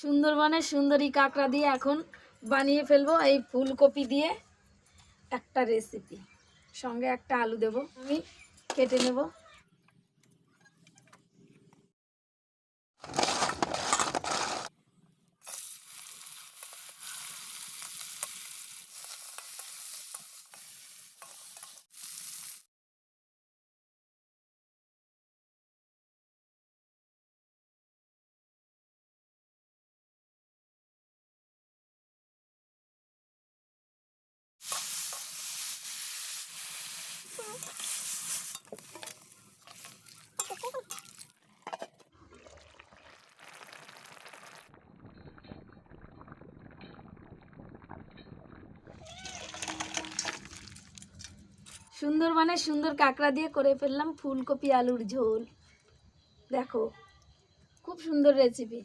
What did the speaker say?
সুন্দরবনের সুন্দরী কাঁকড়া দিয়ে এখন বানিয়ে ফেলবো এই ফুলকপি দিয়ে একটা রেসিপি। সঙ্গে একটা আলু দেব, আমি কেটে নেব। সুন্দরবনের সুন্দর কাঁকড়া দিয়ে করে ফেললাম ফুলকপি আলুর ঝোল। দেখো, খুব সুন্দর রেসিপি।